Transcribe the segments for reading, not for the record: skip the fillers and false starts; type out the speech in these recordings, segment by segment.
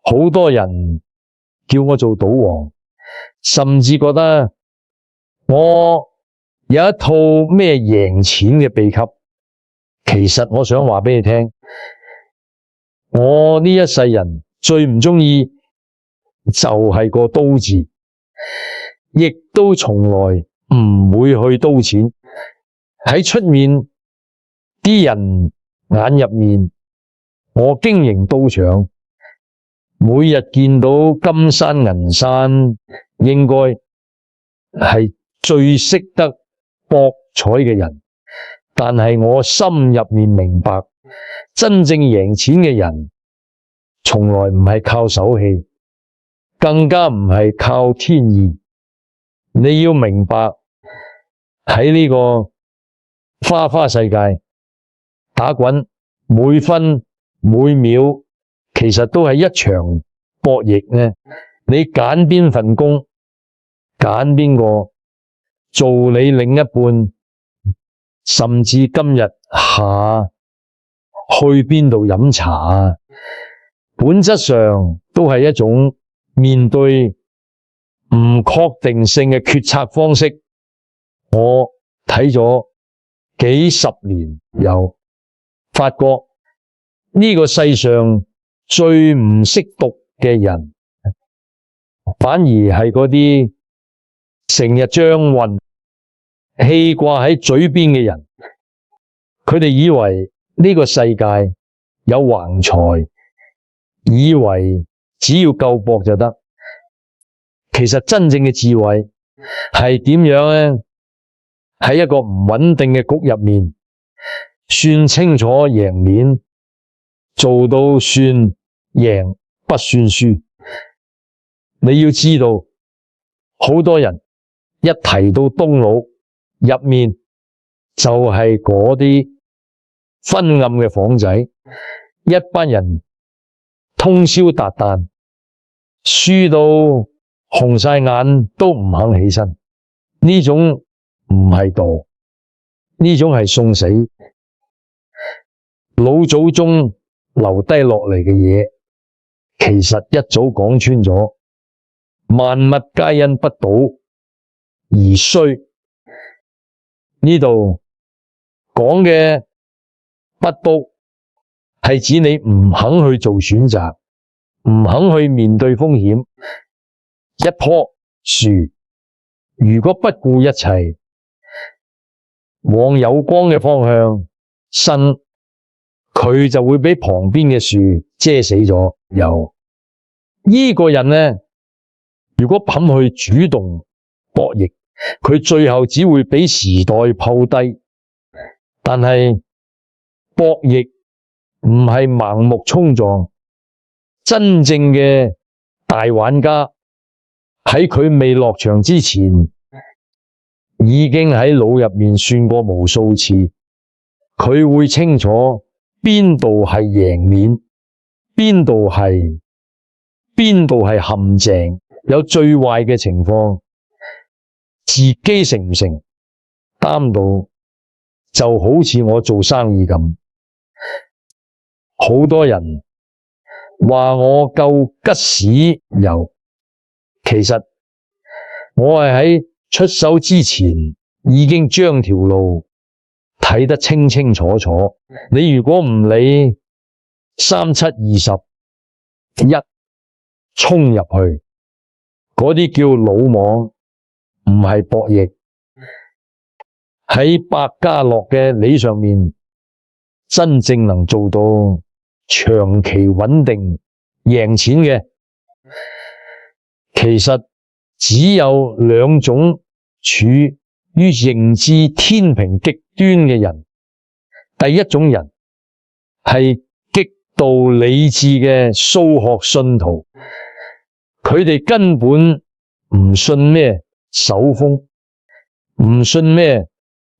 好多人叫我做賭王，甚至覺得我有一套咩贏錢嘅秘笈。其實我想話俾你聽，我呢一世人最唔中意就係個刀字，亦都從來唔會去刀錢。喺出面啲人眼入面，我經營刀場，每日見到金山銀山，應該係最識得博彩嘅人。但係我心入面明白，真正贏錢嘅人，從來唔係靠手氣，更加唔係靠天意。你要明白，喺呢個花花世界打滾，每分每秒其實都係一場博弈呢。你揀邊份工，揀邊個做你另一半，甚至今日下去邊度飲茶，本質上都係一種面對唔確定性嘅決策方式。我睇咗幾十年，有發覺呢個世上最唔識讀嘅人，反而係嗰啲成日將運氣掛喺嘴邊嘅人。佢哋以為呢個世界有橫財，以為只要夠搏就得。其實真正嘅智慧係點樣呢？喺一個唔穩定嘅局入面，算清楚贏面，做到算贏不算輸。你要知道，好多人一提到東佬，入面就係嗰啲昏暗嘅房仔，一班人通宵達旦，輸到紅晒眼都唔肯起身。呢種唔係賭，呢種係送死。老祖宗留低落嚟嘅嘢，其實一早講穿咗，萬物皆因不賭而衰。呢度講嘅不賭係指你唔肯去做選擇，唔肯去面對風險。一棵樹如果不顧一切往有光嘅方向伸，佢就會俾旁邊嘅樹遮死咗。有呢個人呢，如果肯去主動博弈，佢最後只會俾時代抱低。但係博弈唔係盲目衝撞，真正嘅大玩家喺佢未落場之前，已經喺腦入面算過無數次，佢會清楚邊度係贏面，邊度係陷阱，有最壞嘅情況，自己承唔承擔到，就好似我做生意咁。好多人話我夠吉屎油，其實我係喺出手之前已經將條路睇得清清楚楚。你如果唔理3、7、20，一衝入去，嗰啲叫魯莽，唔係博弈。喺百家樂嘅理上面，真正能做到長期穩定贏錢嘅，其實只有兩種處於認知天平極端嘅人。第一種人係極度理智嘅數學信徒，佢哋根本唔信咩手風，唔信咩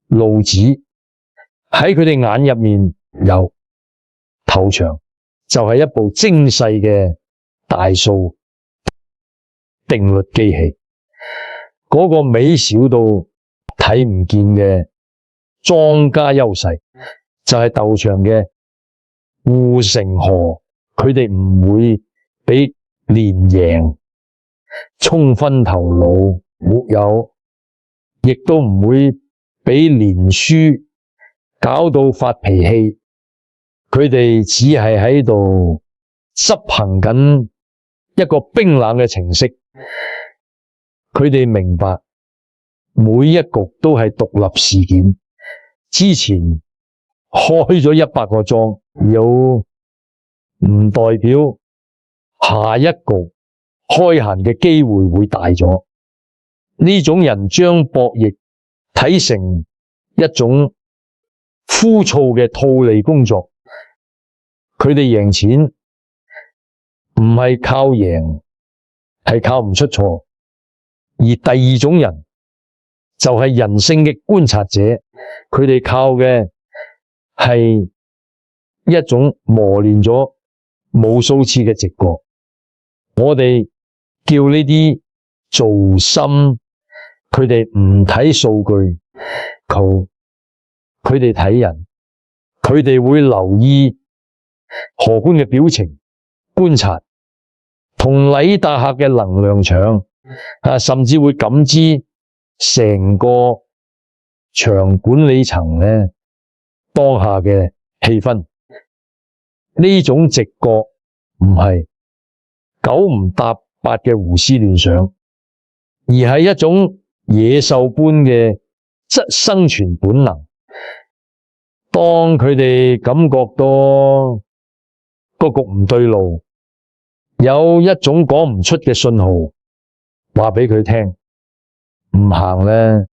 路子，喺佢哋眼入面有頭場就係一部精細嘅大數定律機器，嗰個微小到睇唔見嘅莊家優勢就係鬥場嘅護城河佢哋唔會俾連贏沖昏頭腦，沒有，亦都唔會俾連輸搞到發脾氣。佢哋只係喺度執行緊一個冰冷嘅程式。佢哋明白每一局都係獨立事件，之前開咗100個莊，有唔代表下一局開閒嘅機會會大咗。呢種人將博弈睇成一種枯燥嘅套利工作，佢哋贏錢唔係靠贏，係靠唔出錯。而第二種人就係人性嘅觀察者，佢哋靠嘅係一種磨練咗無數次嘅直覺。我哋叫呢啲做心，佢哋唔睇數據，佢哋睇人，佢哋會留意荷官嘅表情，觀察同禮達客嘅能量場，甚至會感知成個場管理層咧當下嘅氣氛。呢種直覺唔係九唔搭八嘅胡思亂想，而係一種野獸般嘅生存本能。當佢哋感覺到個局唔對路，有一種講唔出嘅信號話俾佢聽唔行咧，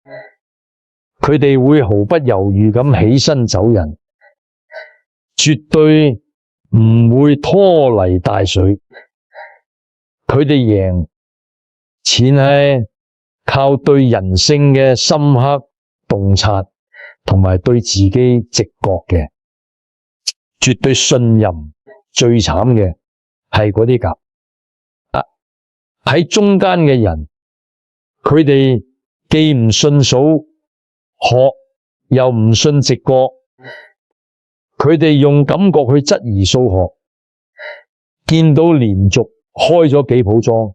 佢哋會毫不猶豫咁起身走人，絕對唔會拖泥帶水。佢哋贏錢係靠對人性嘅深刻洞察，同埋對自己直覺嘅絕對信任。最慘嘅係嗰啲鴿喺中間嘅人，佢哋既唔信數學，又唔信直覺，佢哋用感覺去質疑數學，見到連續開咗幾鋪莊，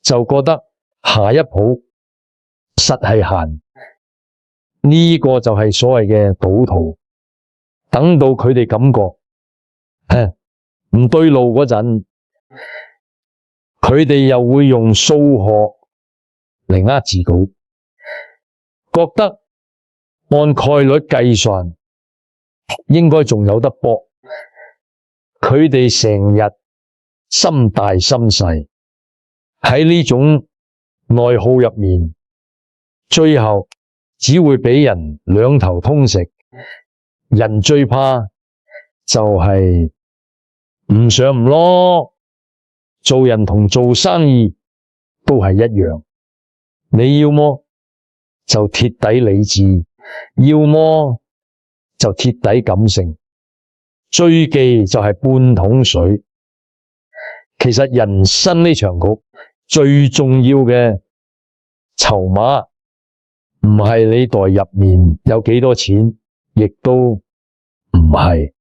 就覺得下一鋪實係閒。呢個就係所謂嘅賭徒。等到佢哋感覺唔對路嗰陣，佢哋又會用數學嚟呃自己，覺得按概率計算應該仲有得搏。佢哋成日心大心細，喺呢種內耗入面，最後只會俾人兩頭通食。人最怕就係唔上唔落，做人同做生意都係一樣。你要麼就鐵底理智，要麼就鐵底感性，最忌就係半桶水。其實人生呢場局最重要嘅籌碼唔係你袋入面有幾多錢，亦都唔係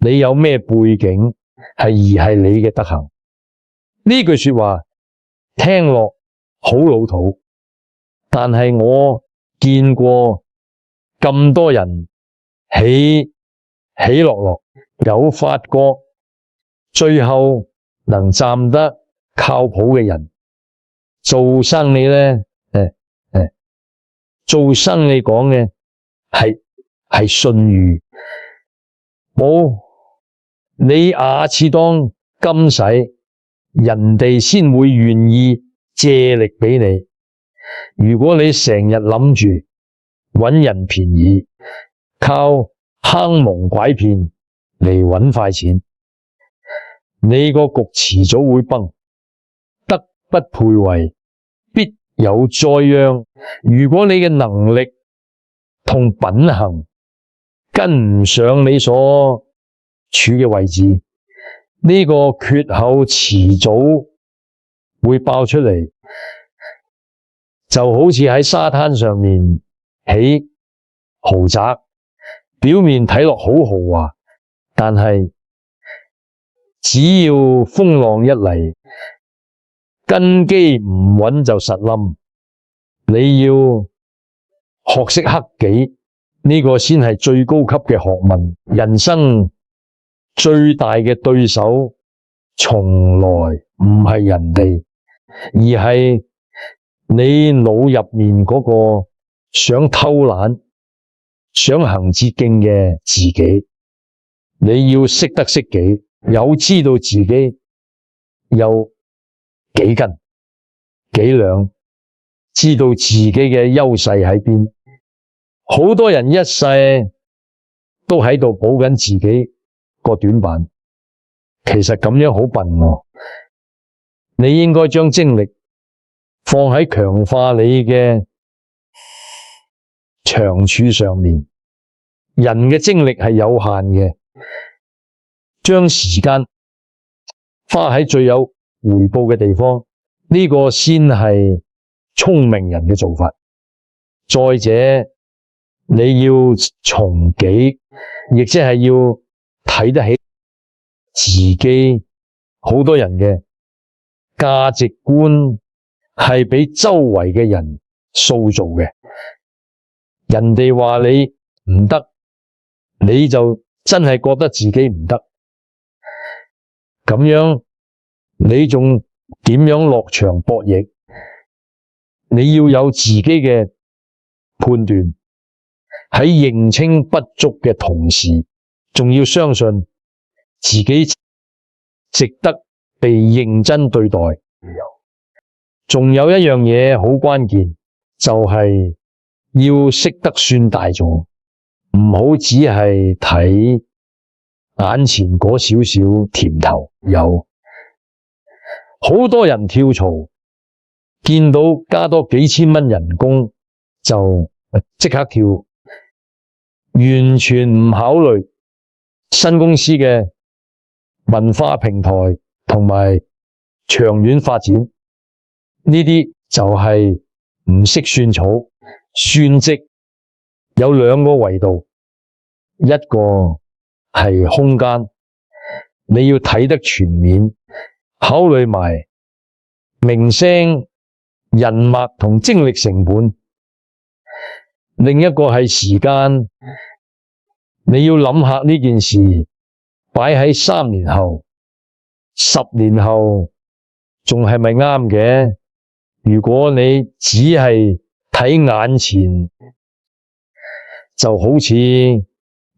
你有咩背景，而係你嘅德行。呢句說話聽落好老土，但係我見過咁多人起落落，有發覺最後能站得靠譜嘅人，做生意咧，做生意講嘅係信譽。冇你下次當金使，人哋先會願意借力俾你。如果你成日諗住搵人便宜，靠坑蒙拐騙嚟搵快錢，你個局遲早會崩。德不配位，必有災殃。如果你嘅能力同品行跟唔上你所處嘅位置，呢個缺口遲早會爆出嚟，就好似喺沙灘上面起豪宅，表面睇落好豪華，但係只要風浪一嚟，根基唔穩就實冧。你要學識克己，呢個先係最高級嘅學問。人生最大嘅對手，從來唔係人哋，而係你腦入面嗰個想偷懶、想行捷徑嘅自己。你要識得識己，有知道自己有幾斤幾兩，知道自己嘅優勢喺邊。好多人一世都喺度補緊自己個短板，其實咁樣好笨喎。你應該將精力放喺強化你嘅長處上面。人嘅精力係有限嘅，將時間花喺最有回報嘅地方，呢個先係聰明人嘅做法。再者，你要從己，亦即係要睇得起自己。好多人嘅價值觀係俾周圍嘅人塑造嘅，人哋話你唔得，你就真係覺得自己唔得，咁樣你仲點樣落場博弈？你要有自己嘅判斷，喺認清不足嘅同時，仲要相信自己值得被認真對待。仲有一樣嘢好關鍵，就係要識得算大咗，唔好只係睇眼前嗰少少甜頭。有好多人跳槽，見到加多幾千蚊人工就即刻跳，完全唔考慮新公司嘅文化平台同埋長遠發展。呢啲就係唔識算草。算職有兩個維度，一個係空間，你要睇得全面，考慮埋名聲、人脈同精力成本。另一個係時間，你要諗下呢件事擺喺3年後、10年後仲係咪啱嘅？如果你只係睇眼前，就好似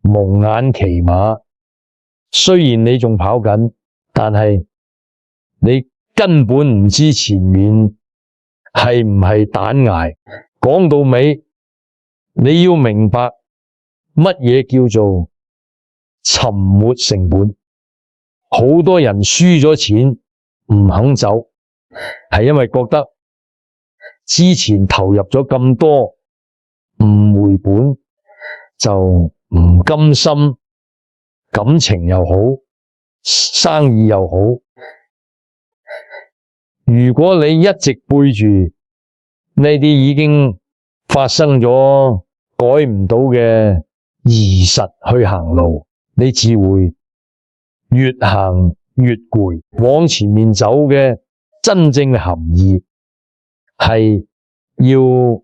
蒙眼騎馬，雖然你仲跑緊，但係你根本唔知前面係唔係彈崖。講到尾，你要明白乜嘢叫做沉沒成本。好多人輸咗錢唔肯走，係因為覺得之前投入咗咁多唔回本，就唔甘心。感情又好，生意又好，如果你一直背住呢啲已經發生咗改唔到嘅現實去行路，你只會越行越攰。往前面走嘅真正嘅含義係要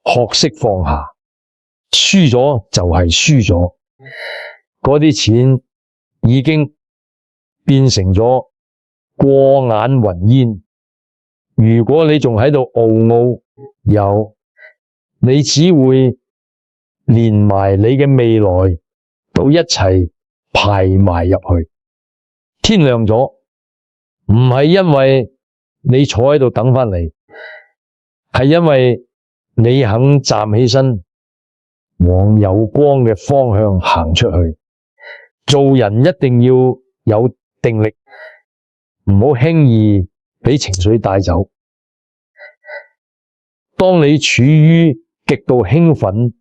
學識放下，輸咗就係輸咗，嗰啲錢已經變成咗過眼雲煙。如果你仲喺度傲，你只會連埋你嘅未來都一齊排埋入去。天亮咗，唔係因為你坐喺度等返嚟，係因為你肯站起身，往有光嘅方向行出去。做人一定要有定力，唔好輕易俾情緒帶走。當你處於極度興奮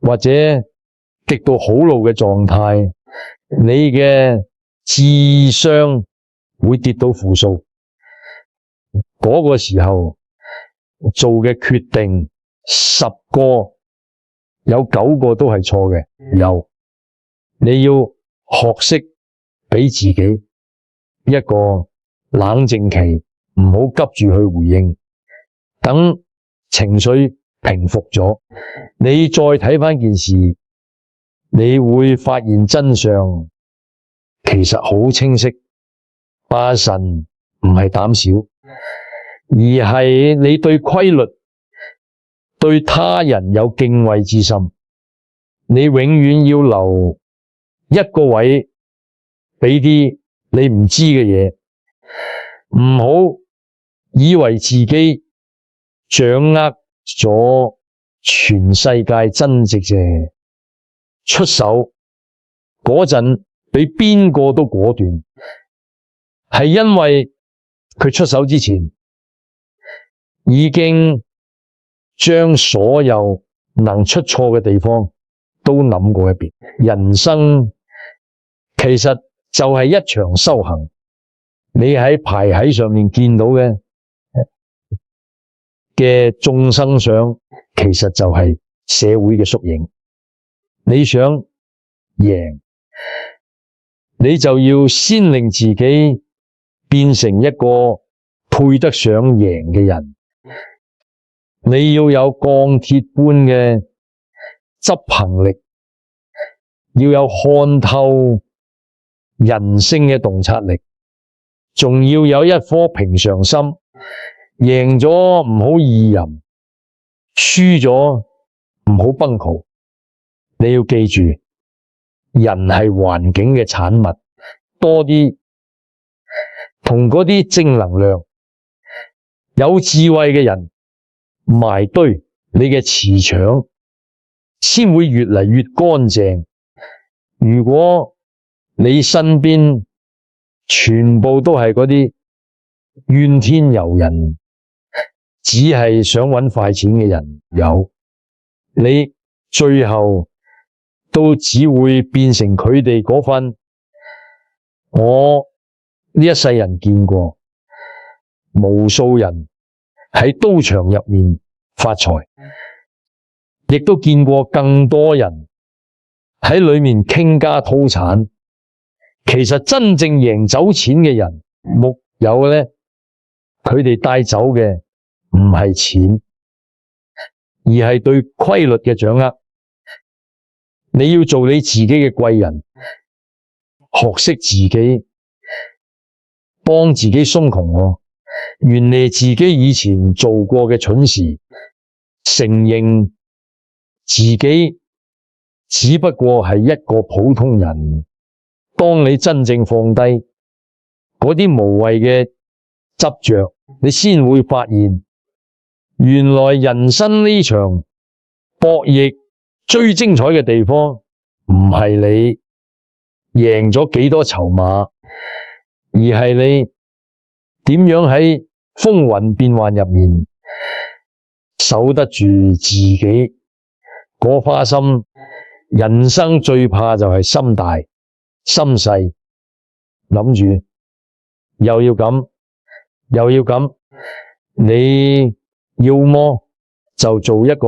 或者極度好怒嘅狀態，你嘅智商會跌到負數。嗰個時候做嘅決定10個有9個都係錯嘅。你要學識俾自己一個冷靜期，唔好急住去回應，等情緒平復咗，你再睇返件事，你會發現真相其實好清晰。拜神唔係膽小，而係你對規律、對他人有敬畏之心。你永遠要留一個位俾啲你唔知嘅嘢，唔好以為自己掌握咗全世界真正嘅出手嗰陣，比邊個都果斷，係因為佢出手之前已經將所有能出錯嘅地方都諗過一遍。人生其實就係一場修行，你喺牌喺上面見到嘅眾生相，其實就係社會嘅縮影。你想贏，你就要先令自己變成一個配得上贏嘅人。你要有鋼鐵般嘅執行力，要有看透人性嘅洞察力，仲要有一顆平常心。贏咗唔好意淫，輸咗唔好崩潰。你要記住，人係環境嘅產物，多啲同嗰啲正能量、有智慧嘅人埋堆，你嘅磁場先會越嚟越乾淨。如果你身邊全部都係嗰啲怨天尤人，只係想搵快錢嘅人，你最後都只會變成佢哋嗰份。我呢一世人見過無數人喺刀場入面發財，亦都見過更多人喺裏面傾家蕩產。其實真正贏走錢嘅人，木有呢，佢哋帶走嘅唔係錢，而係對規律嘅掌握。你要做你自己嘅貴人，學識自己，幫自己鬆窮，遠離自己以前做過嘅蠢事，承認自己只不過係一個普通人。當你真正放低嗰啲無謂嘅執着，你先會發現，原來人生呢場博弈最精彩嘅地方，唔係你贏咗幾多籌碼，而係你點樣喺風雲變幻入面守得住自己嗰顆心。人生最怕就係心大心細，諗住又要咁又要咁，你要麼就做一個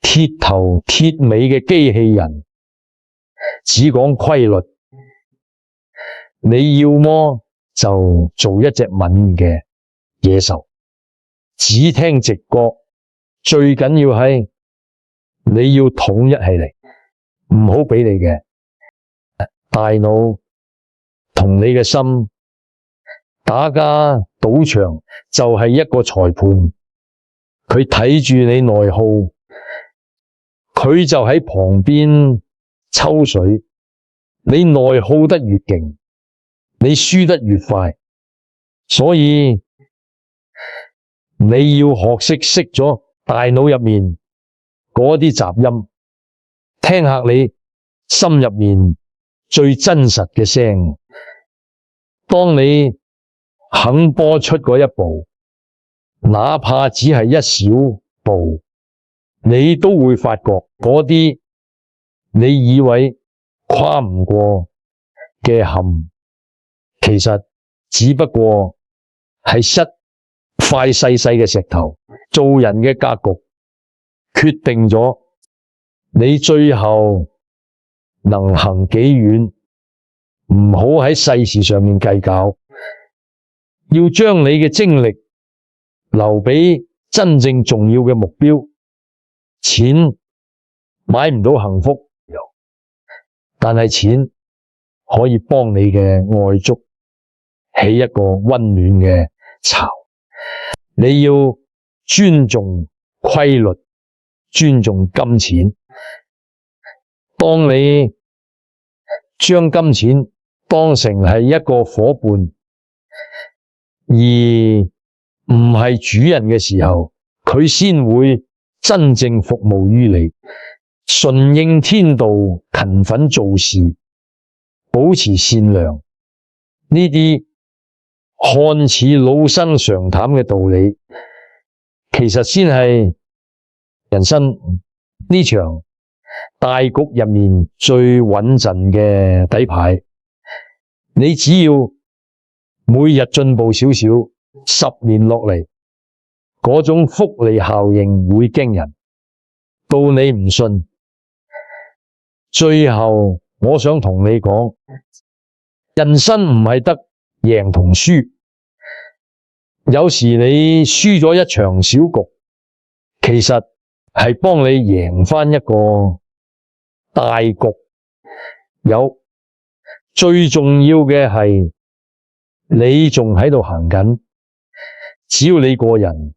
鐵頭鐵尾嘅機器人，只講規律；你要麼就做一隻敏嘅野獸，只聽直覺。最緊要係你要統一起嚟，唔好俾你嘅大腦同你嘅心打架賭場，就係一個裁判，佢睇住你內耗，佢就喺旁邊抽水。你內耗得越勁，你輸得越快。所以你要學識熄咗大腦入面嗰啲雜音，聽下你心入面最真實嘅聲。當你肯播出嗰一步，哪怕只係一小步，你都會發覺嗰啲你以為跨唔過嘅坎，其實只不過係一塊細細嘅石頭。做人嘅格局決定咗你最後能行幾遠，唔好喺世事上面計較，要將你嘅精力留俾真正重要嘅目標。錢買唔到幸福，但係錢可以幫你嘅愛築起一個溫暖嘅巢。你要尊重規律，尊重金錢。當你將金錢當成係一個夥伴，而唔係主人嘅時候，佢先會真正服務於你。順應天道，勤奮做事，保持善良，呢啲看似老生常談嘅道理，其實先係人生呢場大局入面最穩陣嘅底牌。你只要每日進步少少，10年落嚟，嗰種複利效應會驚人到你唔信。最後我想同你講，人生唔係得贏同輸，有時你輸咗一場小局，其實係幫你贏返一個大局。最重要嘅係你仲喺度行緊，只要你個人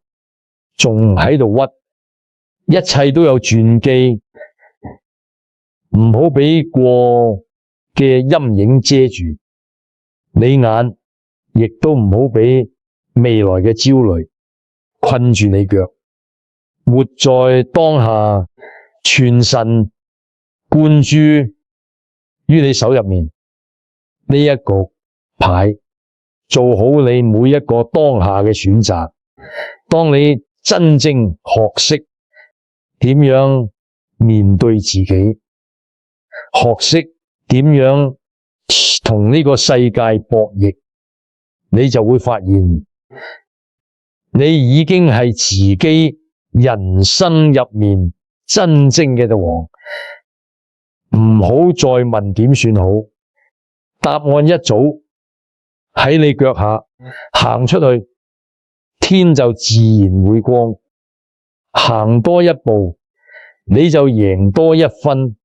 仲喺度屈，一切都有轉機，唔好俾過嘅陰影遮住你眼，亦都唔好俾未來嘅焦慮困住你腳。活在當下，全神貫注於你手入面呢一個牌，做好你每一個當下嘅選擇。當你真正學識點樣面對自己，學識點樣同呢個世界博弈，你就會發現你已經係自己人生入面真正嘅王。唔好再問點算好，答案一早喺你腳下，行出去，天就自然會光。行多一步，你就贏多一分。